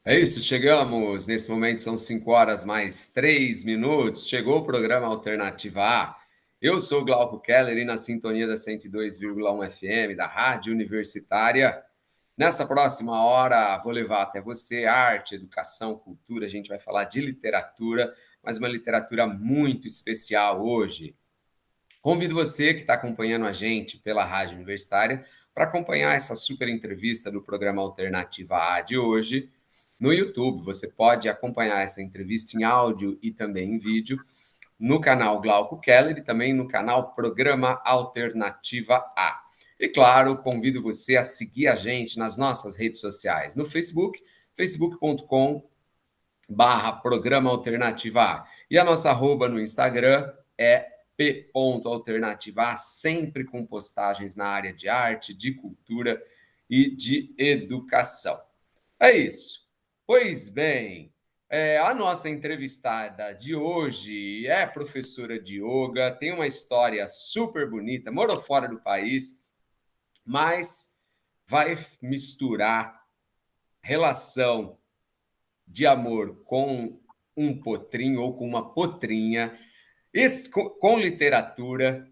É isso, chegamos. Nesse momento são 5 horas mais 3 minutos. Chegou o programa Alternativa A. Eu sou o Glauco Keller e na sintonia da 102,1 FM da Rádio Universitária. Nessa próxima hora, vou levar até você arte, educação, cultura. A gente vai falar de literatura, mas uma literatura muito especial hoje. Convido você que está acompanhando a gente pela Rádio Universitária para acompanhar essa super entrevista do programa Alternativa A de hoje no YouTube. Você pode acompanhar essa entrevista em áudio e também em vídeo no canal Glauco Keller e também no canal Programa Alternativa A. E claro, convido você a seguir a gente nas nossas redes sociais, no Facebook, facebook.com/Programa Alternativa A. E a nossa arroba no Instagram é p.alternativa, sempre com postagens na área de arte, de cultura e de educação. É isso. Pois bem, a nossa entrevistada de hoje é professora de yoga, tem uma história super bonita, morou fora do país, mas vai misturar relação de amor com um potrinho ou com uma potrinha, com literatura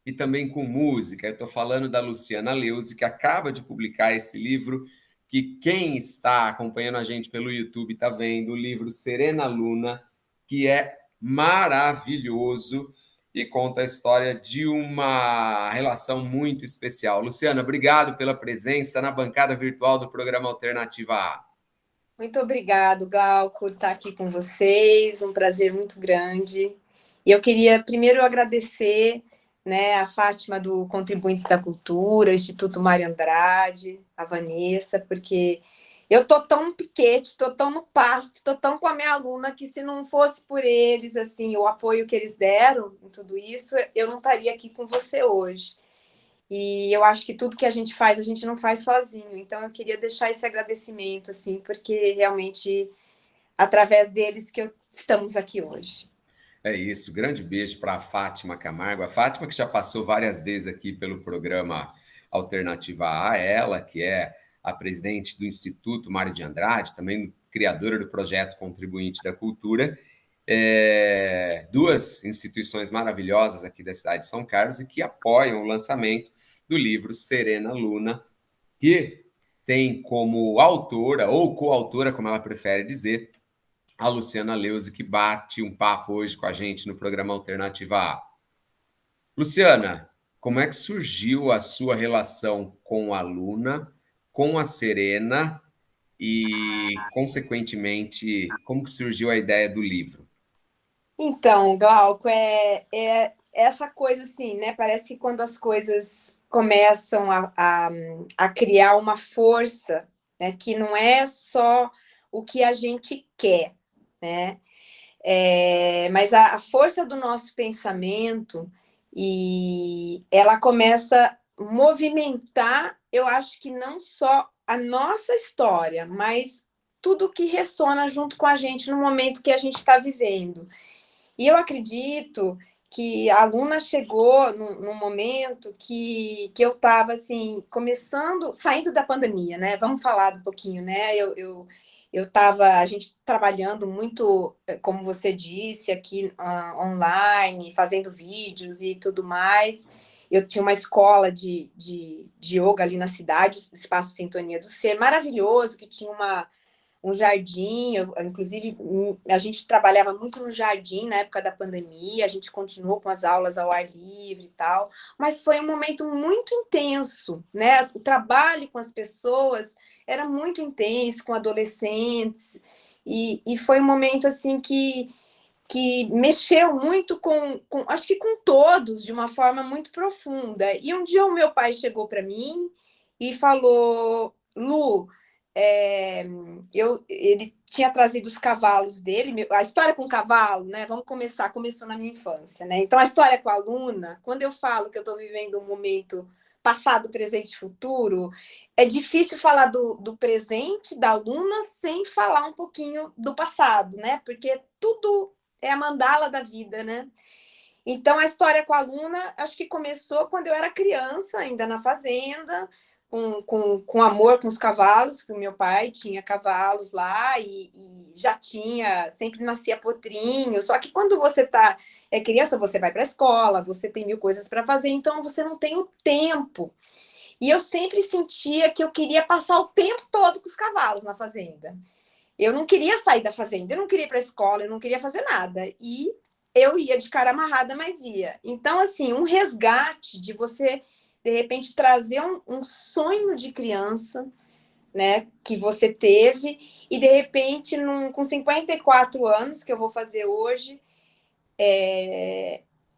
e também com música. Eu estou falando da Luciana Leuze, que acaba de publicar esse livro, que quem está acompanhando a gente pelo YouTube está vendo, o livro Serena Luna, que é maravilhoso e conta a história de uma relação muito especial. Luciana, obrigado pela presença na bancada virtual do programa Alternativa A. Muito obrigado, Glauco, estar aqui com vocês, um prazer muito grande. E eu queria primeiro agradecer, né, a Fátima do Contribuintes da Cultura, Instituto Mário Andrade, a Vanessa, porque eu estou tão piquete, estou tão no pasto, estou tão com a minha aluna que se não fosse por eles, assim, o apoio que eles deram em tudo isso, eu não estaria aqui com você hoje. E eu acho que tudo que a gente faz, a gente não faz sozinho. Então, eu queria deixar esse agradecimento, assim, porque realmente, através deles que estamos aqui hoje. É isso, grande beijo para a Fátima Camargo. A Fátima que já passou várias vezes aqui pelo programa Alternativa A, ela que é a presidente do Instituto Mário de Andrade, também criadora do projeto Contribuinte da Cultura, duas instituições maravilhosas aqui da cidade de São Carlos e que apoiam o lançamento do livro Serena Luna, que tem como autora, ou coautora, como ela prefere dizer, a Luciana Leuze, que bate um papo hoje com a gente no programa Alternativa A. Luciana, como é que surgiu a sua relação com a Luna, com a Serena e, consequentemente, como que surgiu a ideia do livro? Então, Glauco, é essa coisa assim, né? Parece que quando as coisas começam a criar uma força, né? Que não é só o que a gente quer, né? Mas a força do nosso pensamento e ela começa a movimentar, eu acho que não só a nossa história, mas tudo que ressona junto com a gente no momento que a gente está vivendo. E eu acredito que a aluna chegou num momento que eu estava assim, começando, saindo da pandemia, né? Vamos falar um pouquinho, né? Eu estava, a gente trabalhando muito, como você disse, aqui online, fazendo vídeos e tudo mais. Eu tinha uma escola de yoga ali na cidade, o Espaço Sintonia do Ser, maravilhoso, que tinha um jardim, inclusive a gente trabalhava muito no jardim na época da pandemia, a gente continuou com as aulas ao ar livre e tal, mas foi um momento muito intenso, né? O trabalho com as pessoas era muito intenso, com adolescentes, e foi um momento assim que mexeu muito acho que com todos, de uma forma muito profunda. E um dia o meu pai chegou para mim e falou: Lu, ele tinha trazido os cavalos dele, a história com o cavalo, né? Começou na minha infância, né? Então, a história com a Luna, quando eu falo que eu estou vivendo um momento passado, presente e futuro, é difícil falar do presente da Luna sem falar um pouquinho do passado, né? Porque tudo é a mandala da vida, né? Então, a história com a Luna, acho que começou quando eu era criança, ainda na fazenda, com amor com os cavalos, que o meu pai tinha cavalos lá e já tinha, sempre nascia potrinho. Só que quando você é criança, você vai para a escola, você tem mil coisas para fazer, então você não tem o tempo. E eu sempre sentia que eu queria passar o tempo todo com os cavalos na fazenda. Eu não queria sair da fazenda, eu não queria ir para a escola, eu não queria fazer nada. E eu ia de cara amarrada, mas ia. Então, assim, um resgate de você, de repente, trazer um sonho de criança, né, que você teve, e de repente, com 54 anos, que eu vou fazer hoje,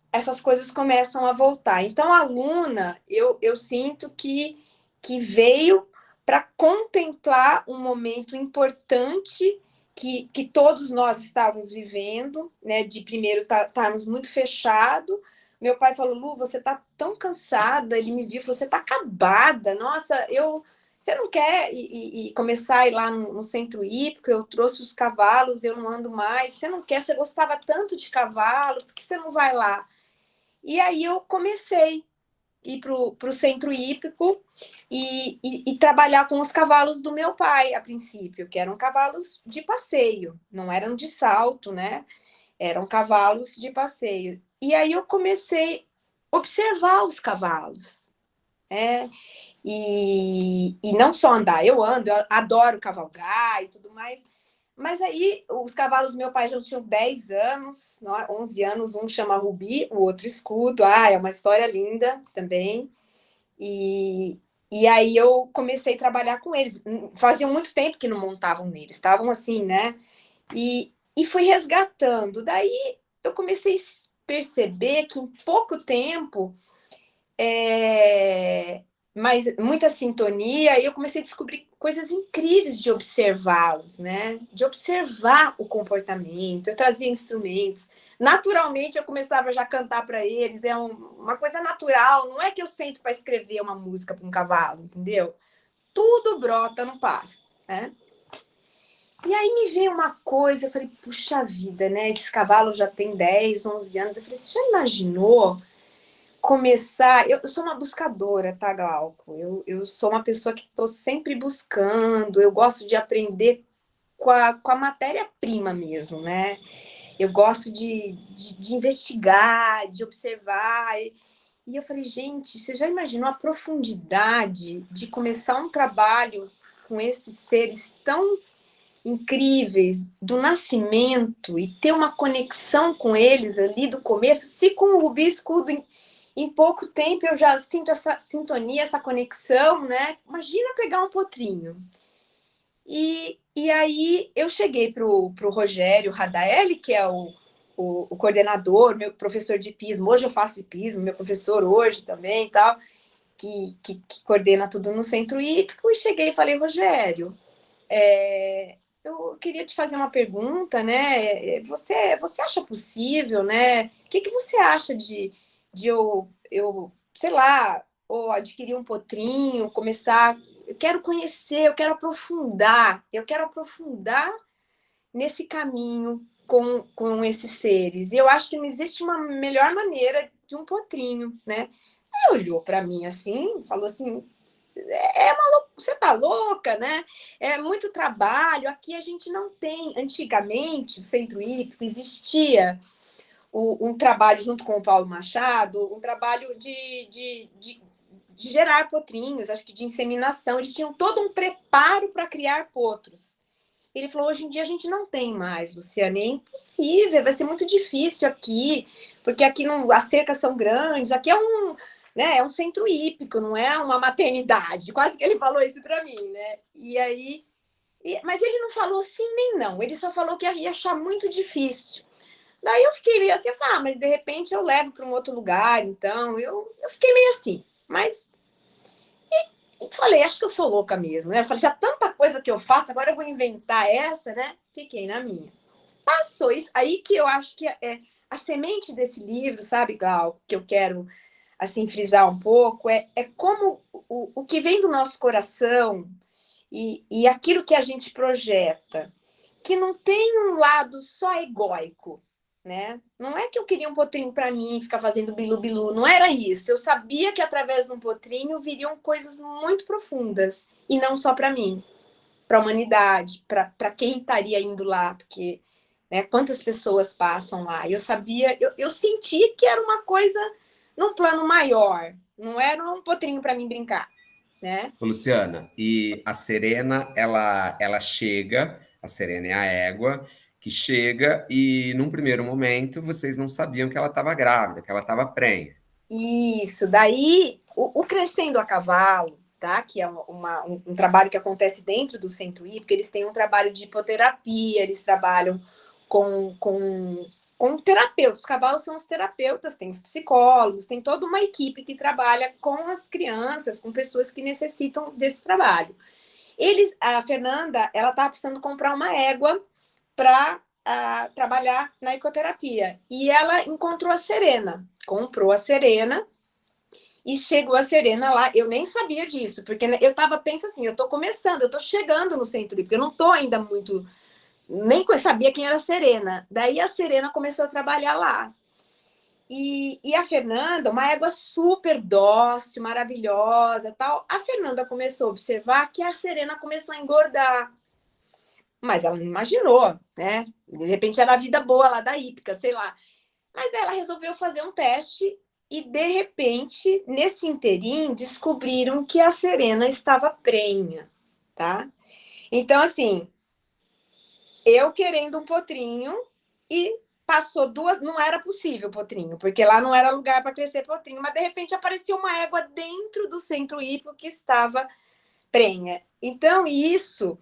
essas coisas começam a voltar. Então, a Luna, eu sinto que veio para contemplar um momento importante que todos nós estávamos vivendo, né? De primeiro estarmos muito fechados. Meu pai falou, Lu, você está tão cansada. Ele me viu e falou, você está acabada. Nossa, você não quer começar a ir lá no centro hípico? Eu trouxe os cavalos, eu não ando mais. Você não quer? Você gostava tanto de cavalo, por que você não vai lá? E aí eu comecei a ir para o centro hípico e trabalhar com os cavalos do meu pai, a princípio, que eram cavalos de passeio, não eram de salto, né? Eram cavalos de passeio. E aí eu comecei a observar os cavalos. E não só andar, eu ando, eu adoro cavalgar e tudo mais. Mas aí, os cavalos do meu pai já tinham 10 anos, 11 anos, um chama Rubi, o outro Escudo. É uma história linda também. E aí eu comecei a trabalhar com eles. Fazia muito tempo que não montavam neles, estavam assim, né? E fui resgatando. Daí eu comecei a perceber que em pouco tempo mas muita sintonia, e eu comecei a descobrir coisas incríveis de observá-los, né? De observar o comportamento. Eu trazia instrumentos. Naturalmente, eu começava já a cantar para eles. É uma coisa natural. Não é que eu sento para escrever uma música para um cavalo, entendeu? Tudo brota no pasto, né? E aí me veio uma coisa, eu falei, puxa vida, né? Esses cavalos já têm 10, 11 anos. Eu falei, você já imaginou começar... Eu sou uma buscadora, tá, Glauco? Eu sou uma pessoa que estou sempre buscando, eu gosto de aprender com a matéria-prima mesmo, né? Eu gosto de investigar, de observar. E eu falei, gente, você já imaginou a profundidade de começar um trabalho com esses seres tão incríveis do nascimento e ter uma conexão com eles ali do começo? Se com o Rubi Escudo em pouco tempo eu já sinto essa sintonia, essa conexão, né? Imagina pegar um potrinho. E aí eu cheguei para o Rogério Radaeli, que é o coordenador, meu professor de hipismo. Hoje eu faço hipismo, meu professor hoje também e tal, que coordena tudo no centro hípico. E cheguei e falei, Rogério, eu queria te fazer uma pergunta, né? Você acha possível, né? O que você acha de eu, sei lá, ou adquirir um potrinho, começar... Eu quero conhecer, eu quero aprofundar nesse caminho com esses seres. E eu acho que não existe uma melhor maneira de um potrinho, né? Ele olhou para mim assim, falou assim, você tá louca, né? É muito trabalho. Aqui a gente não tem. Antigamente, o Centro Hípico existia um trabalho junto com o Paulo Machado, um trabalho de gerar potrinhos, acho que de inseminação. Eles tinham todo um preparo para criar potros. Ele falou, hoje em dia a gente não tem mais, Luciane, é impossível, vai ser muito difícil aqui, porque aqui não, as cercas são grandes, aqui é um centro hípico, não é uma maternidade. Quase que ele falou isso para mim, né? E aí, mas ele não falou sim nem não, ele só falou que ia achar muito difícil. Daí eu fiquei meio assim, mas de repente eu levo para um outro lugar, então eu fiquei meio assim, mas e falei, acho que eu sou louca mesmo, né? Eu falei, já tanta coisa que eu faço, agora eu vou inventar essa, né? Fiquei na minha. Passou isso, aí que eu acho que a semente desse livro, sabe, Gal, que eu quero assim frisar um pouco, é como o que vem do nosso coração e aquilo que a gente projeta, que não tem um lado só egóico, né? Não é que eu queria um potrinho para mim, ficar fazendo bilu-bilu, não era isso. Eu sabia que através de um potrinho viriam coisas muito profundas, e não só para mim, para a humanidade, para quem estaria indo lá, porque né, quantas pessoas passam lá. Eu sabia, eu senti que era uma coisa num plano maior, não era um potrinho para mim brincar, né? Ô, Luciana, e a Serena, ela chega, a Serena é a égua, que chega e, num primeiro momento, vocês não sabiam que ela estava grávida, que ela estava prenha. Isso, daí o Crescendo a Cavalo, tá? Que é um trabalho que acontece dentro do Centro Hípico, eles têm um trabalho de hipoterapia, eles trabalham com terapeutas. Os cavalos são os terapeutas, tem os psicólogos, tem toda uma equipe que trabalha com as crianças, com pessoas que necessitam desse trabalho. A Fernanda, ela estava precisando comprar uma égua para trabalhar na ecoterapia. E ela encontrou a Serena, comprou a Serena e chegou a Serena lá. Eu nem sabia disso, porque eu estava pensando assim, eu estou começando, eu estou chegando no Centro Hípico, eu não estou ainda muito, nem sabia quem era a Serena. Daí a Serena começou a trabalhar lá. E a Fernanda, uma égua super dócil, maravilhosa, tal. A Fernanda começou a observar que a Serena começou a engordar. Mas ela não imaginou, né? De repente era a vida boa lá da hípica, sei lá. Mas ela resolveu fazer um teste e, de repente, nesse interim, descobriram que a Serena estava prenha, tá? Então, assim, eu querendo um potrinho e passou duas, não era possível potrinho, porque lá não era lugar para crescer potrinho, mas de repente apareceu uma égua dentro do centro hípico que estava prenha. Então, isso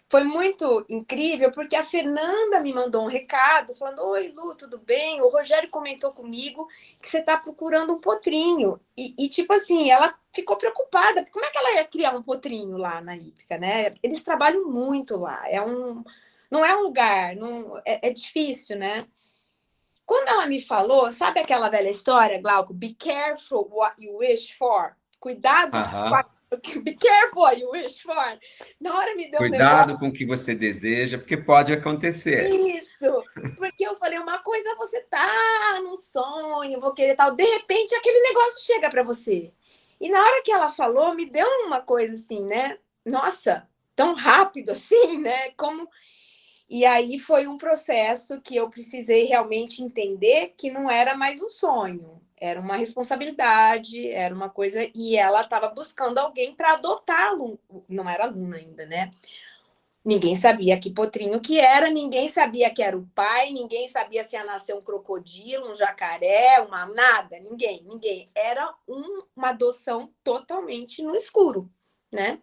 foi muito incrível, porque a Fernanda me mandou um recado falando: Oi, Lu, tudo bem? O Rogério comentou comigo que você está procurando um potrinho. Tipo assim, ela ficou preocupada, porque como é que ela ia criar um potrinho lá na hípica, né? Eles trabalham muito lá, não é um lugar, não, é difícil, né? Quando ela me falou, sabe aquela velha história, Glauco? Be careful what you wish for. Cuidado com Aham. Be careful what you wish for. Na hora me deu um negócio. Cuidado com o que você deseja, porque pode acontecer. Isso! Porque eu falei, uma coisa é você tá num sonho, vou querer tal. De repente, aquele negócio chega para você. E na hora que ela falou, me deu uma coisa assim, né? Nossa, tão rápido assim, né? Como e aí foi um processo que eu precisei realmente entender que não era mais um sonho, era uma responsabilidade, era uma coisa. E ela estava buscando alguém para adotá-lo. Não era aluna ainda, né? Ninguém sabia que potrinho que era, ninguém sabia que era o pai, ninguém sabia se ia nascer um crocodilo, um jacaré, uma nada, ninguém. Era uma adoção totalmente no escuro, né?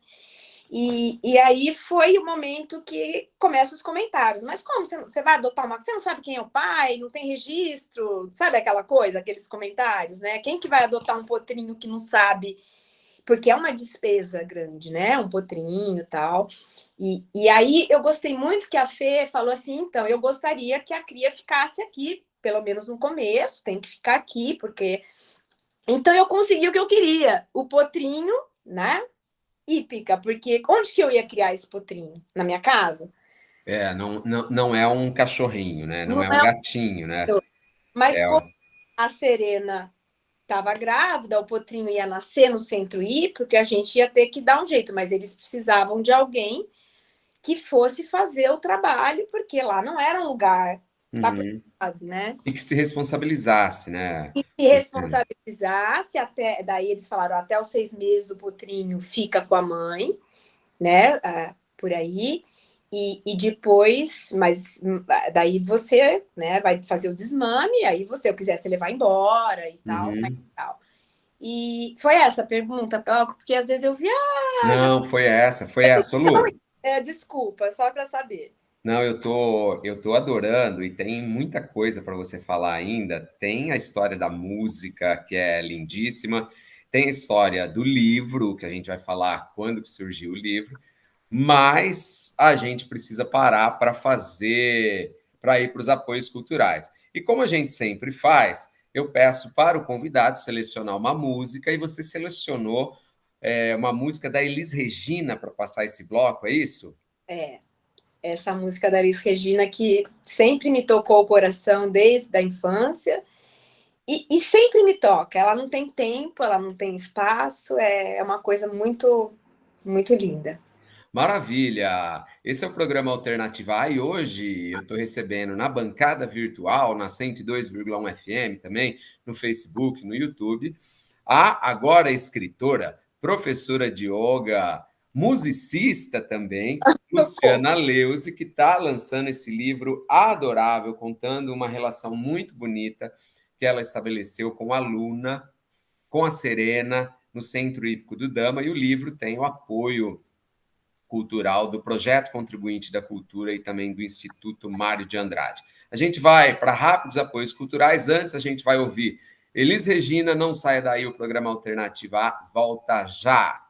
E aí foi o momento que começam os comentários. Mas como você vai adotar uma... Você não sabe quem é o pai, não tem registro, sabe aquela coisa, aqueles comentários, né? Quem que vai adotar um potrinho que não sabe? Porque é uma despesa grande, né? Um potrinho e tal. E aí eu gostei muito que a Fê falou assim, então, eu gostaria que a cria ficasse aqui, pelo menos no começo, tem que ficar aqui, porque... Então eu consegui o que eu queria, o potrinho, né? Hípica, porque onde que eu ia criar esse potrinho? Na minha casa? Não é um cachorrinho, né? Não Não é um é gatinho, né? um... Mas É, como a Serena estava grávida, o potrinho ia nascer no centro hípico, que a gente ia ter que dar um jeito, mas eles precisavam de alguém que fosse fazer o trabalho, porque lá não era um lugar uhum. apropriado, né? E que se responsabilizasse, né, E se Luciana? responsabilizasse até, daí eles falaram, até os 6 meses o potrinho fica com a mãe, né? Por aí. E depois, mas daí você, né, vai fazer o desmame, aí você, eu quisesse levar embora e tal, mas Uhum. tal. E foi essa a pergunta, Glauco, porque às vezes eu viajo, Não, foi essa, Ô, Lu. desculpa, só para saber. Não, eu tô adorando e tem muita coisa para você falar ainda. Tem a história da música, que é lindíssima, tem a história do livro, que a gente vai falar quando que surgiu o livro, mas a gente precisa parar para ir para os apoios culturais. E como a gente sempre faz, eu peço para o convidado selecionar uma música e você selecionou uma música da Elis Regina para passar esse bloco, é isso? É. essa música da Elis Regina, que sempre me tocou o coração desde a infância, e sempre me toca. Ela não tem tempo, ela não tem espaço, é uma coisa muito, muito linda. Maravilha! Esse é o programa Alternativa A e hoje eu estou recebendo na bancada virtual, na 102,1 FM também, no Facebook, no YouTube, a agora escritora, professora de yoga, musicista também, Luciana Leuze, que está lançando esse livro adorável, contando uma relação muito bonita que ela estabeleceu com a Luna, com a Serena, no Centro Hípico do Dama, e o livro tem o apoio cultural do Projeto Contribuinte da Cultura e também do Instituto Mário de Andrade. A gente vai para rápidos apoios culturais. Antes, a gente vai ouvir Elis Regina, Não Saia Daí, o programa Alternativa A volta já.